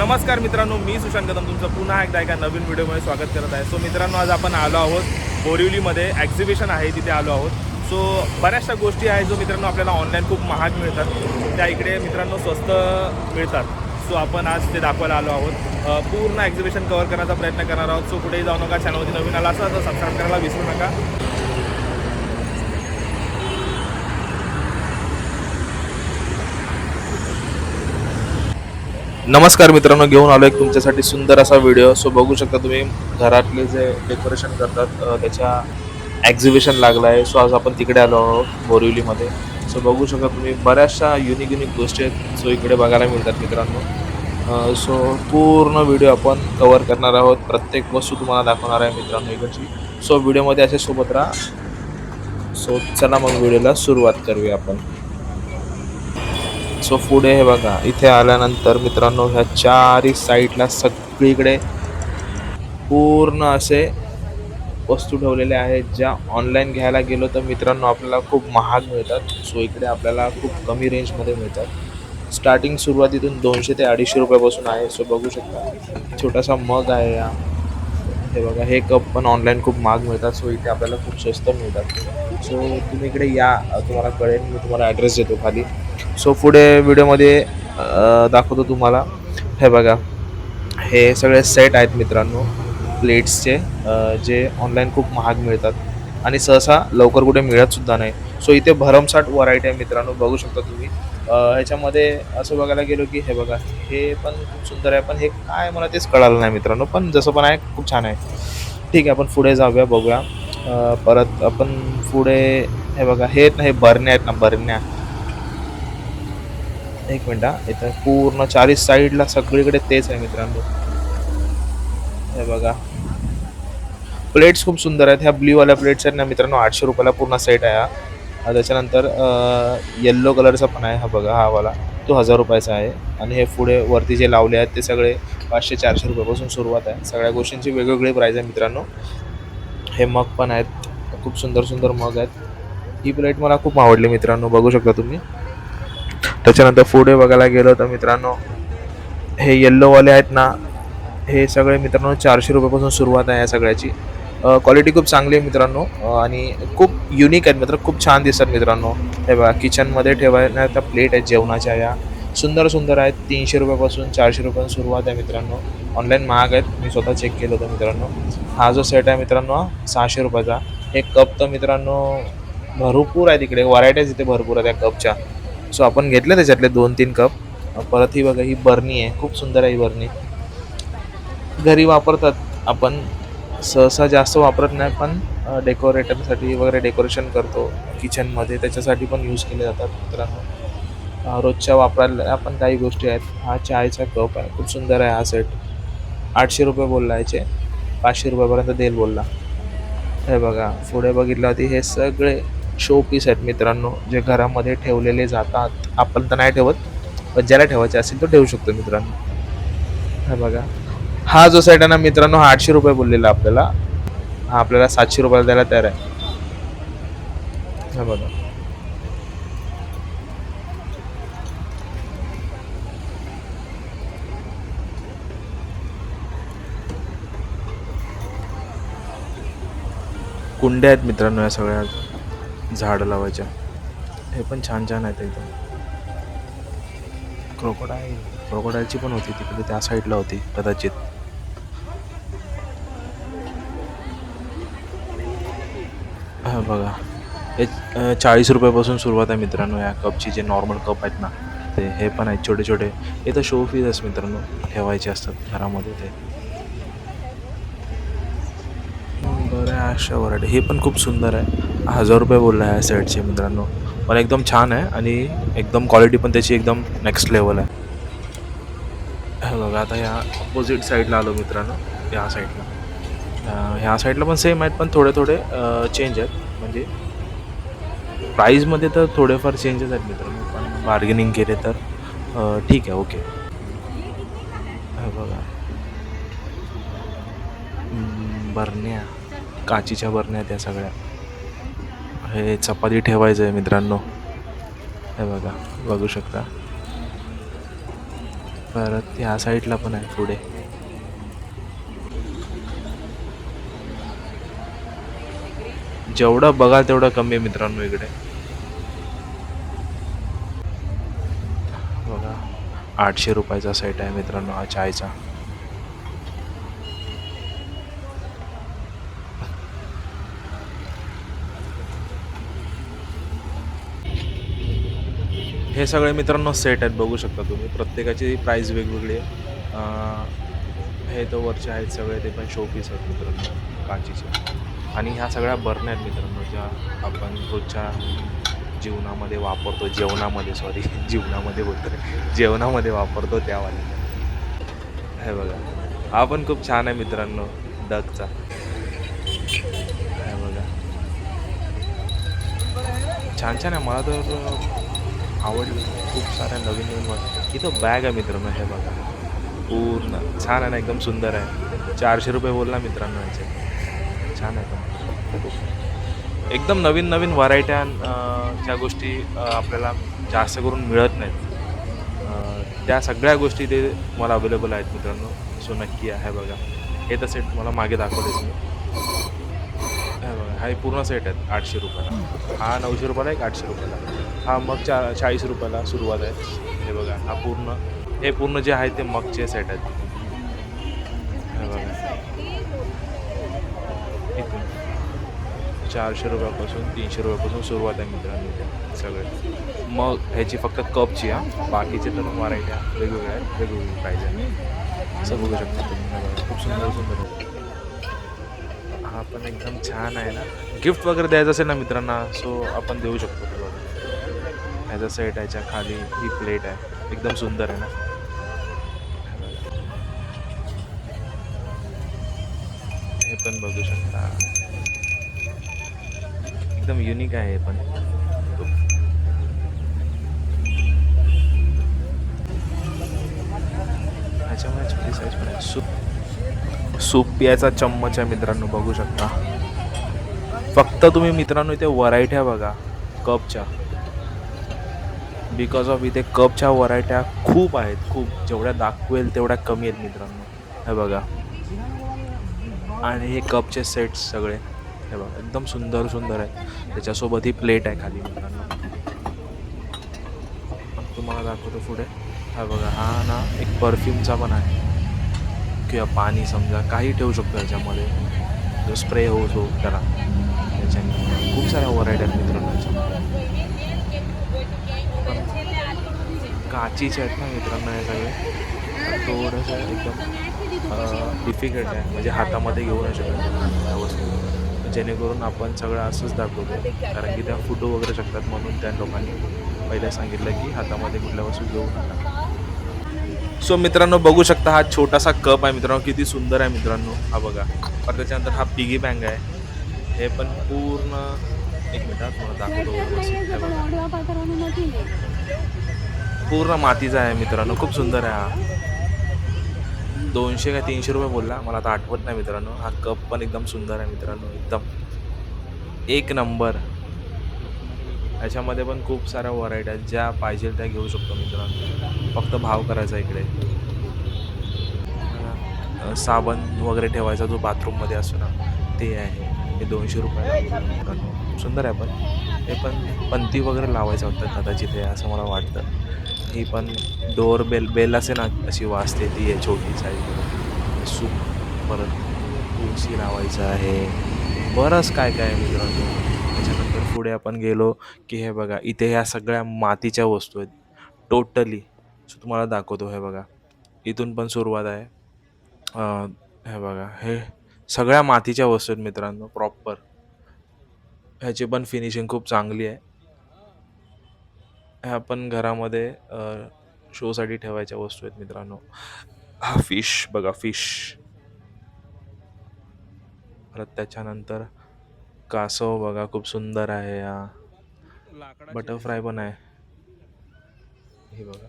नमस्कार मित्रांनो, मी सुशांत कदम तुमचं पुन्हा एकदा एका नवीन व्हिडिओमध्ये स्वागत करत आहे. सो मित्रांनो, आज आपण आलो आहोत बोरिवलीमध्ये. एक्झिबिशन आहे, तिथे आलो आहोत. सो बऱ्याचशा गोष्टी आहेत जो मित्रांनो आपल्याला ऑनलाईन खूप महाग मिळतात, त्या इकडे मित्रांनो स्वस्त मिळतात. सो आपण आज ते दाखवायला आलो आहोत. पूर्ण एक्झिबिशन कव्हर करण्याचा प्रयत्न करणार आहोत. सो कुठेही जाऊ नका. चॅनलवरती नवीन आला असेल तर सबस्क्राईब करायला विसरू नका. नमस्कार मित्रांनो, घेऊन आलो एक तुमच्यासाठी सुंदर असा व्हिडिओ. सो बघू शकता तुम्ही घरातले जे डेकोरेशन करतात त्याच्या एक्झिबिशन लागला आहे. सो आज आपण तिकडे आलो आहोत बोरिवलीमध्ये. सो बघू शकता तुम्ही बऱ्याचशा युनिक गोष्टी आहेत सो इकडे बघायला मिळतात मित्रांनो. सो पूर्ण व्हिडिओ आपण कवर करणार आहोत. प्रत्येक वस्तू तुम्हाला दाखवणार आहे मित्रांनो इकडची. सो व्हिडिओमध्ये असे सोबत राहा. सो चला मग व्हिडिओला सुरुवात करूया आपण. सो पुढे हे बघा, इथे आल्यानंतर मित्रांनो ह्या चारही साईडला सगळीकडे पूर्ण असे वस्तू ठेवलेले आहेत ज्या ऑनलाईन घ्यायला गेलो तर मित्रांनो आपल्याला खूप महाग मिळतात. सो इकडे आपल्याला खूप कमी रेंजमध्ये मिळतात. स्टार्टिंग सुरुवातीतून 200 ते 250 रुपयापासून आहे. सो बघू शकता छोटासा मग आहे या. हे बघा, हे कप पण ऑनलाईन खूप महाग मिळतात. सो इथे आपल्याला खूप स्वस्त मिळतात. सो तुम्ही इकडे या, तुम्हाला कळेल. मी तुम्हाला ॲड्रेस देतो खाली. सो पुढे व्हिडिओमध्ये दाखवतो तुम्हाला. हे बघा, हे सगळे सेट आहेत मित्रांनो प्लेट्सचे, जे ऑनलाईन खूप महाग मिळतात आणि सहसा लवकर कुठे मिळतसुद्धा नाही. सो इथे भरमसाठ व्हरायटी आहे मित्रांनो, बघू शकता तुम्ही. ह्याच्यामध्ये असं बघायला गेलो की हे बघा, हे पण खूप सुंदर आहे. पण हे काय मला तेच कळालं नाही मित्रांनो. पण जसं पण आहे खूप छान आहे. ठीक आहे, आपण पुढे जाऊया, बघूया. परत आपण पुढे हे बघा, हे आहेत ना, हे बरण्या आहेत ना, बरण्या. एक मिनिट हा, इथं पूर्ण चारी साईडला सगळीकडे तेच आहे मित्रांनो. हे बघा, प्लेट्स खूप सुंदर आहेत. ह्या ब्ल्यूवाल्या प्लेट्स आहेत ना मित्रांनो, 800 रुपयाला पूर्ण सेट आहे हा. त्याच्यानंतर येल्लो कलरचा पण आहे, हा बघा, हा वाला तो 1000 रुपयाचा आहे. आणि हे पुढे वरती जे लावले आहेत ते सगळे 500-400 रुपयापासून सुरुवात आहे. सगळ्या गोष्टींची वेगवेगळी प्राईज आहे मित्रांनो. हे मग पण आहेत, खूप सुंदर सुंदर मग आहेत. ही प्लेट मला खूप आवडली मित्रांनो, बघू शकता तुम्ही. त्याच्यानंतर पुढे बघायला गेलो तर मित्रांनो, हे येल्लोवाले आहेत ना, हे सगळे मित्रांनो 400 रुपयापासून सुरुवात आहे या सगळ्याची. क्वालिटी खूप चांगली आहे मित्रांनो. आणि खूप युनिक आहेत मित्र, खूप छान दिसतात मित्रांनो. हे बघा, किचनमध्ये ठेवायला प्लेट आहेत जेवणाच्या, या सुंदर सुंदर आहेत. 300 रुपयापासून 400 रुपयापासून सुरुवात आहे मित्रांनो. ऑनलाईन महाग आहेत, मी स्वतः चेक केलं होतं मित्रांनो. हा जो सेट आहे मित्रांनो 600 रुपयाचा. हे कप तर मित्रांनो भरपूर आहे तिकडे, व्हरायटीज इथे भरपूर आहेत त्या कपच्या. सो आपण घेतले त्याच्यातले 2-3 कप. परत ही बघा, ही बरणी आहे, खूप सुंदर आहे ही बरणी. घरी वापरतात आपण, सहसा जास्त वापरत नाही, पण डेकोरेटरसाठी वगैरे डेकोरेशन करतो किचनमध्ये, त्याच्यासाठी पण यूज केले जातात मित्रांनो. रोजच्या वापरायला पण काही गोष्टी आहेत. हा चायचा कप आहे, खूप सुंदर आहे हा सेट. 800 रुपये बोलला याचे, 500 रुपयापर्यंत देईल बोलला. हे बघा, पुढे बघितलं होती, हे सगळे शो पीस आहेत मित्रांनो, जे घरामध्ये ठेवलेले जातात. आपण तर नाही ठेवत, पण ज्याला ठेवायचे असेल तो ठेवू शकतो मित्रांनो. हे बघा, हा जो सेट आहे ना मित्रांनो, हा 800 रुपये बोललेला आपल्याला. हा आपल्याला 700 रुपयाला द्यायला तयार आहे. हे बघा, कुंड्या आहेत मित्रांनो या सगळ्या झाडं लावायच्या. हे पण छान छान आहेत एकदम. क्रोकोडाईलची पण होती तिकडे, त्या साईडला होती कदाचित. हा बघा, हे 40 रुपयापासून सुरुवात आहे मित्रांनो या कपची. जे नॉर्मल कप आहेत ना ते, हे पण आहेत छोटे छोटे. हे तर शो पीस मित्रांनो, ठेवायचे असतात घरामध्ये ते. बरं आहे, अशा व्हरायटी. हे पण खूप सुंदर आहे, 1000 रुपये बोलला आहे या सेटचे मित्रांनो. पण एकदम छान आहे आणि एकदम क्वालिटी पण त्याची एकदम नेक्स्ट लेवल आहे. हे बघा, आता ह्या अपोजिट साईडला आलो मित्रांनो, या साईडला. ह्या साईडला पण सेम आहेत, पण थोडे थोडे चेंज आहेत. म्हणजे प्राईजमध्ये तर थोडेफार चेंजेस आहेत मित्रांनो, पण बार्गेनिंग केले तर ठीक आहे, ओके. हे बघा, बरण्या, काचीच्या बरण्या त्या सगळ्या. हे चपाती ठेवायचं आहे मित्रांनो. हे बघा, बघू शकता. परत ह्या साईडला पण आहे पुढे. जेवढं बघाल तेवढं कमी आहे मित्रांनो इकडे. बघा 800 रुपयाचा सेट आहे मित्रांनो हा चायचा. हे सगळे मित्रांनो सेट आहेत, बघू शकता तुम्ही. प्रत्येकाची प्राइस वेगवेगळी आहे. हे तर वरचे आहेत सगळे, ते पण शोपीस आहेत मित्रांनो काचीचे. आणि ह्या सगळ्या बरण्या आहेत मित्रांनो, ज्या आपण रोजच्या जीवनामध्ये वापरतो, जेवणामध्ये सॉरी जीवनामध्ये बोलतो जेवणामध्ये वापरतो त्यावाले. हे बघा, हा पण खूप छान आहे मित्रांनो, डगचा. हे बघा, छान छान आहे. मला तर आवडलं. खूप साऱ्या नवीन नवीन वाटतं. इथं बॅग आहे मित्रांनो, हे बघा. पूर्ण छान आहे ना, एकदम सुंदर आहे. 400 रुपये बोलला मित्रांनो याचे. छान आहे पण खूप. एकदम नवीन नवीन व्हरायट्या ज्या गोष्टी आपल्याला जास्त करून मिळत नाहीत. त्या सगळ्या गोष्टी ते मला अवेलेबल आहेत मित्रांनो. सो नक्की आहे. बघा, हे तर सेट मला मागे दाखवलेच मी. हे बघा, हा पूर्ण सेट आहेत 800 रुपयाला. हा 900 रुपयाला, एक 800 रुपयाला. हा मग 40 रुपयाला सुरुवात आहे. हे बघा, हा पूर्ण, हे पूर्ण जे आहे ते मगचे सेट आहेत. हे बघा, इथून 400 रुपयापासून 300 रुपयापासून सुरुवात आहे मित्रांनो इथे सगळे. मग ह्याची फक्त कपची बाकीचे तर व्हरायट्या वेगवेगळ्या आहेत, वेगवेगळी प्राईज आहे. असं बघू शकता तुम्ही. हे बघा, खूप सुंदर सुंदर आहे. हा पण एकदम छान आहे ना. गिफ्ट वगैरे द्यायचं असेल ना मित्रांना, सो आपण देऊ शकतो ते बघा. ह्याचा सेट, ह्याच्या खाली ही प्लेट आहे, एकदम सुंदर आहे ना. हे बघा, हे पण बघू शकता, एकदम युनिक आहे हे पण खूप. ह्याच्यामध्ये छोटी साईज पण आहे. सूप सूप पियाचा चम्मच आहे मित्रांनो, बघू शकता. फक्त तुम्ही मित्रांनो इथे व्हरायट्या बघा कपच्या. बिकॉज ऑफ इथे कपच्या व्हरायट्या खूप आहेत, खूप. जेवढ्या दाखवेल तेवढ्या कमी आहेत मित्रांनो. हे बघा, आणि हे कपचे सेट्स सगळे. हे बघा, एकदम सुंदर सुंदर आहे. त्याच्यासोबत ही प्लेट आहे खाली मित्रांनो. तुम्हाला दाखवतो पुढे. हा बघा, हा ना एक परफ्यूमचा पण आहे, किंवा पाणी समजा काही ठेवू शकतो याच्यामध्ये, जो स्प्रे होतो त्याला. त्याच्याने खूप साऱ्या व्हरायटी आहेत मित्रांनो याच्यामध्ये. पण काचीचे आहेत ना मित्रांनो हे सगळे. थोडंसं एकदम डिफिकल्ट आहे, म्हणजे हातामध्ये घेऊ नाही शकत त्या वस्तू. जेणेकरून आपण सगळं असंच दाखवतो, कारण की त्या फुटू वगैरे शकतात, म्हणून त्या लोकांनी पहिले सांगितलं की हातामध्ये कुठल्या वस्तू घेऊ नका. सो मित्रांनो बघू शकता, हा छोटासा कप आहे मित्रांनो, किती सुंदर आहे मित्रांनो. हा बघा. पर त्याच्यानंतर हा पिगी बँक आहे. हे पण पूर्ण, एक मिनिटात मला दाखवतो व्यवस्थित. हे बघा, पूर्ण मातीचा आहे मित्रांनो, खूप सुंदर आहे हा. 200 का 300 रुपये बोलला, मला आता आठवत नाही मित्रांनो. हा कप पण एकदम सुंदर आहे मित्रांनो, एकदम एक नंबर. ह्याच्यामध्ये पण खूप साऱ्या व्हरायटी आहेत, ज्या पाहिजे त्या घेऊ शकतो मित्रांनो. फक्त भाव करायचा इकडे. साबण वगैरे ठेवायचा जो बाथरूममध्ये असतो ना, ते आहे. हे 200 रुपयाला बोललो मित्रांनो. खूप सुंदर आहे पण. हे पण पंती वगैरे लावायचं होतं कदाचित हे, असं मला वाटतं. ही पण डोअर बेल असे ना, अशी वाजते ती आहे, छोटी साईजमध्ये. सूप, परत तुळशी लावायचं आहे. बरंच काय काय आहे मित्रांनो. त्याच्यानंतर पुढे आपण गेलो की हे बघा, इथे ह्या सगळ्या मातीच्या वस्तू आहेत टोटली. सो तुम्हाला दाखवतो. हे बघा, इथून पण सुरुवात आहे. हे बघा, हे सगळ्या मातीच्या वस्तू आहेत मित्रांनो, प्रॉपर. ह्याची पण फिनिशिंग खूप चांगली आहे. ह्या पण घरामध्ये शोसाठी ठेवायच्या वस्तू आहेत मित्रांनो. हा फिश बघा, फिश. परत त्याच्यानंतर कासव बघा, खूप सुंदर आहे. हा बटरफ्लाय पण आहे. हे बघा,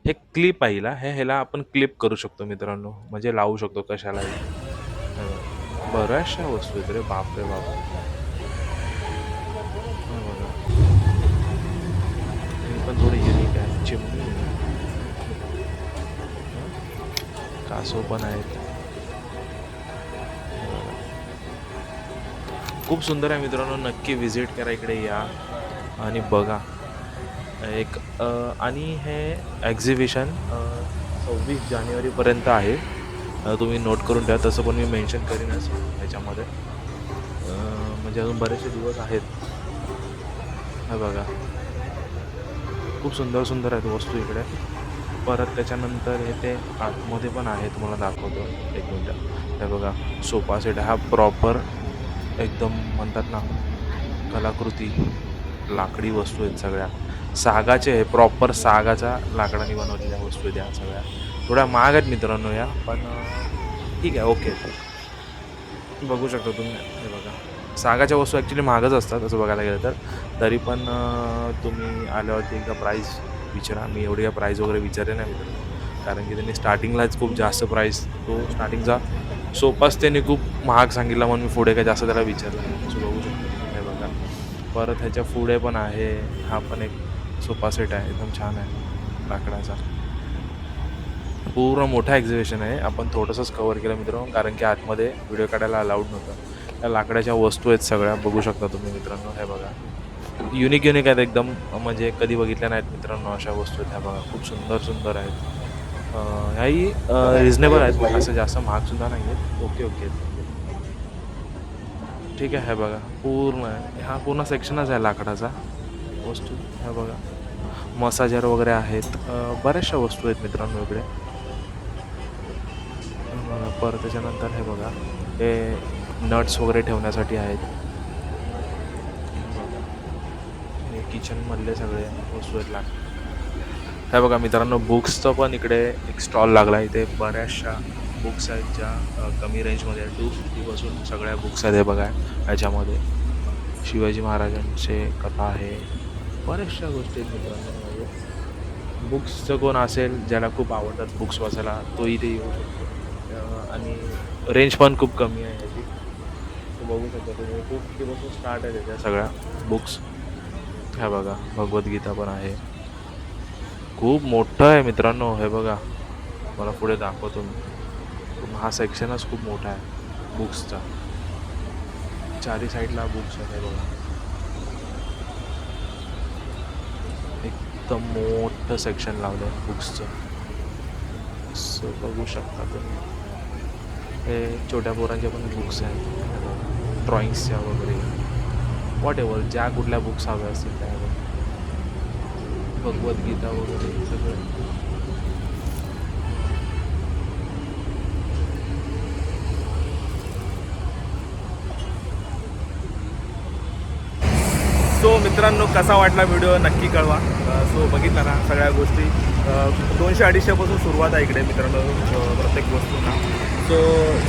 हे क्लिप आहे हिला. ह्याला आपण क्लिप करू शकतो मित्रांनो, म्हणजे लावू शकतो कशालाही. हे बघा, बऱ्याचशा वस्तू आहेत रे, बाप रे बाप. हे बघा, हे पण थोडी युनिक आहे, चिमणी. कासव पण आहेत. खूप सुंदर आहे मित्रांनो, नक्की विजिट करा, इकडे या आणि बघा. एक आणि हे एक्झिबिशन 26 जानेवारीपर्यंत आहे. तुम्ही नोट करून ठेवा, तसं पण मी मेन्शन करीनच ह्याच्यामध्ये. म्हणजे अजून बरेचसे दिवस आहेत. हे बघा, खूप सुंदर सुंदर आहेत वस्तू इकडे. परत त्याच्यानंतर हे ते आतमध्ये पण आहे, तुम्हाला दाखवतो एक मिनटं. हे बघा, सोफा सेट हा प्रॉपर एकदम म्हणतात ना कलाकृती, लाकडी वस्तू आहेत सगळ्या. सागाचे आहे, प्रॉपर सागाच्या लाकडाने बनवलेल्या वस्तू आहेत या सगळ्या. थोड्या महाग आहेत मित्रांनो या, पण ठीक आहे, ओके. बघू शकता तुम्ही. हे बघा, सागाच्या वस्तू ॲक्च्युली महागच असतात असं बघायला गेलं तर. तरी पण तुम्ही आल्यावरती एकदा प्राईस विचारा. मी एवढी काय प्राईस वगैरे विचारले नाही मित्रांनो, कारण की त्यांनी स्टार्टिंगलाच खूप जास्त प्राईस, तो स्टार्टिंगचा सोफाच त्यांनी खूप महाग सांगितला, म्हणून मी पुढे काय जास्त त्याला विचारलं नाही. असं बघू शकतो. हे बघा, परत ह्याच्या पुढे पण आहे. हा पण एक सोफा सेट आहे, एकदम छान आहे लाकडाचा. पूर्ण मोठा एक्झिबिशन आहे. आपण थोडंसंच कव्हर केलं मित्रांनो, कारण की आतमध्ये व्हिडिओ काढायला अलाउड नव्हतं. त्या लाकडाच्या वस्तू आहेत सगळ्या, बघू शकता तुम्ही मित्रांनो. हे बघा, युनिक युनिक आहेत एकदम, म्हणजे कधी बघितल्या नाहीत मित्रांनो अशा वस्तू आहेत. ह्या बघा, खूप सुंदर सुंदर आहेत. ह्याही रिजनेबल आहेत, असं जास्त महागसुद्धा नाही आहेत. ओके ओके ठीक आहे. हे बघा, पूर्ण हा पूर्ण सेक्शनच आहे लाकडाचा वस्तू. हे बघा, मसाजर वगैरे आहेत. बऱ्याचशा वस्तू आहेत मित्रांनो इकडे. परत त्याच्यानंतर हे बघा, हे नट्स वगैरे ठेवण्यासाठी आहेत. हे किचनमधले सगळे वस्तू आहेत हे बघा मित्रांनो, बुक्सचं पण इकडे एक स्टॉल लागला आहे. इथे बऱ्याचशा बुक्स आहेत ज्या कमी रेंजमध्ये आहे. 250पासून सगळ्या बुक्स आहेत. हे बघा, ह्याच्यामध्ये शिवाजी महाराजांचे कथा आहे, बऱ्याचशा गोष्टी आहेत मित्रांनो. म्हणजे बुक्सचं कोण असेल ज्याला खूप आवडतात बुक्स वाचायला, तो इथे येऊ शकतो. आणि रेंज पण खूप कमी आहे ह्याची. तो बघू शकता तुम्ही, खूप कितीपासून स्टार्ट आहे त्याच्या सगळ्या बुक्स. ह्या बघा, भगवद्गीता पण आहे. खूप मोठं आहे मित्रांनो. हे बघा, मला पुढे दाखवतो मी. हा सेक्शनच खूप मोठा आहे बुक्सचा. चारी साईडला बुक्स आहेत. हे बघा, एकदम मोठं सेक्शन लावलं आहे बुक्सचं, असं बघू शकता तुम्ही. हे छोट्या पोरांच्या पण बुक्स आहेत, ड्रॉइंग्सच्या वगैरे, वॉट एव्हर, ज्या कुठल्या बुक्स हव्या असतील त्या. भगवद्गीता वगैरे सगळं. सो मित्रांनो, कसा वाटला व्हिडिओ नक्की कळवा. सो बघितला ना सगळ्या गोष्टी. 200-250पासून सुरुवात आहे इकडे मित्रांनो प्रत्येक वस्तूंना. सो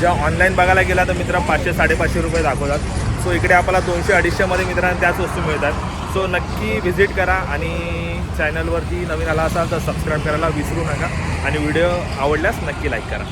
ज्या ऑनलाईन बघायला गेला तर मित्रांनो 500-550 रुपये दाखवतात. सो इकडे आपल्याला 200-250मध्ये मित्रांनो त्याच वस्तू मिळतात. सो नक्की व्हिजिट करा आणि चॅनलवरती नवीन आला असाल तर सबस्क्राईब करायला विसरू नका आणि व्हिडिओ आवडल्यास नक्की लाईक करा.